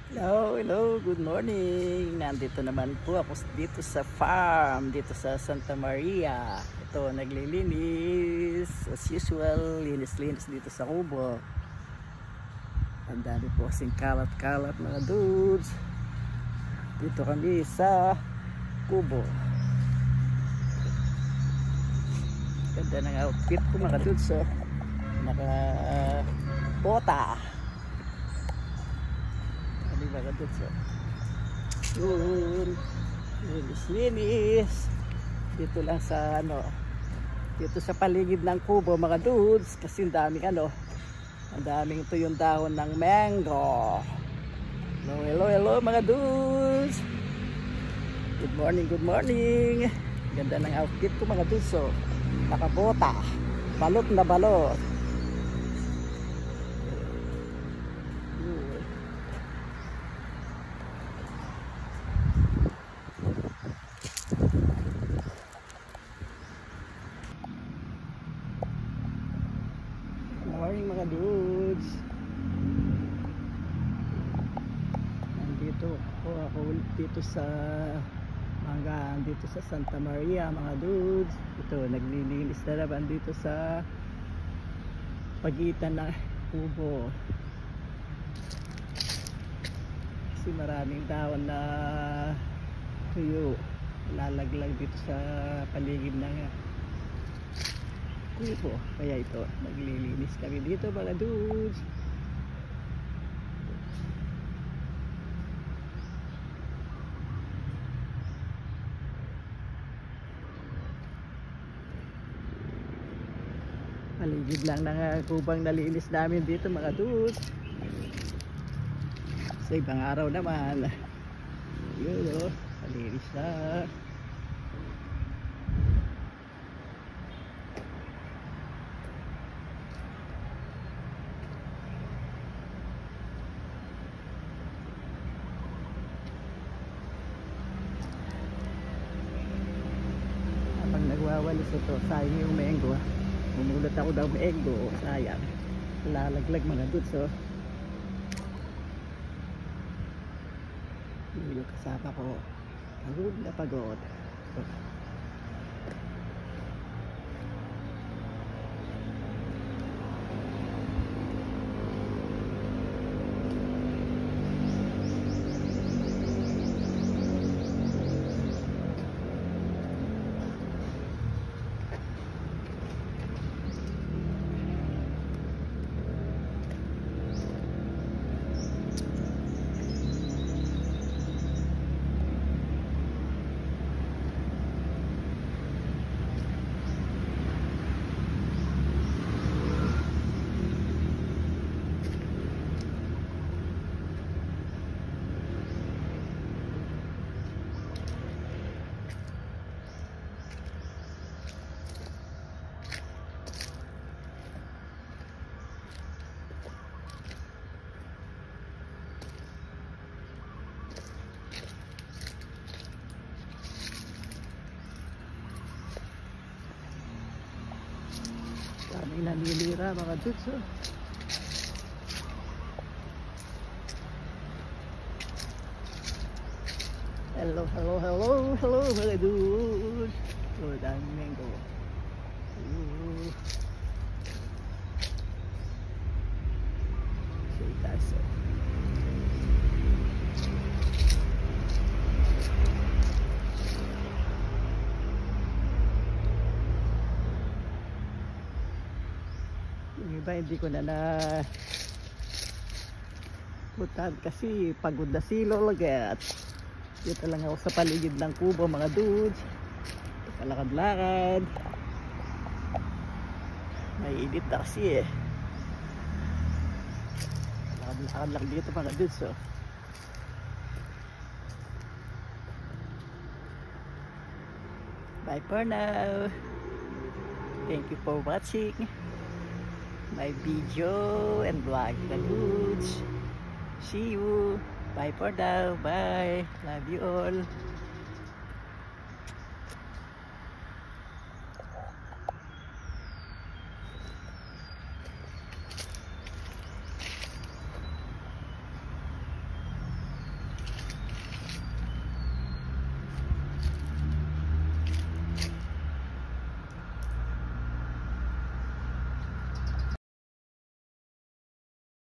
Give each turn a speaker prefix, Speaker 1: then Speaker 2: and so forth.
Speaker 1: Hello, hello, good morning. Nandito naman po ako dito sa farm, dito sa Santa Maria. Ito, naglilinis. As usual, linis-linis dito sa kubo. Ang dami po kasing kalat-kalat mga dudes. Dito kami sa kubo. Ganda ng outfit ko mga dudes. So, naka-bota. Mga dudes, yun, linis dito lang sa dito sa paligid ng kubo mga dudes, kasi ang daming tuyong dahon ng mango. Hello mga dudes, good morning. Ganda ng outfit ko mga dudes. So, nakabota, balot na balot. Morning mga dudes. Nandito ako ulit dito sa dito sa Santa Maria mga dudes. Ito, naglilinis na naman dito sa pagitan ng kubo. Kasi maraming dahon na tuyo lalaglag dito sa paligid ng kubo. Kaya ito, naglilinis kami dito mga dudes. Paligid lang ng kubang nalinis namin dito mga dudes. Sa ibang araw naman, yun o, nalinis na. Habang nagwawalis ito, sayang yung mango. Bumulot ako daw mango, sayang. Lalaglag mga dudes oh. Yung kasama ko, pagod na pagod. Kami nanilira mga dudes oh. Hello mga dudes. Oh, daming mango. Sitaso. Yung iba hindi ko na putan kasi pagod na silo lagat. Dito lang ako sa paligid ng kubo mga dudes. Palakad-lakad. May init na kasi eh. Lakad-lakad lang dito mga dudes oh. Bye for now. Thank you for watching my video and vlog mga dudes. See you. Bye for now. Bye. Love you all.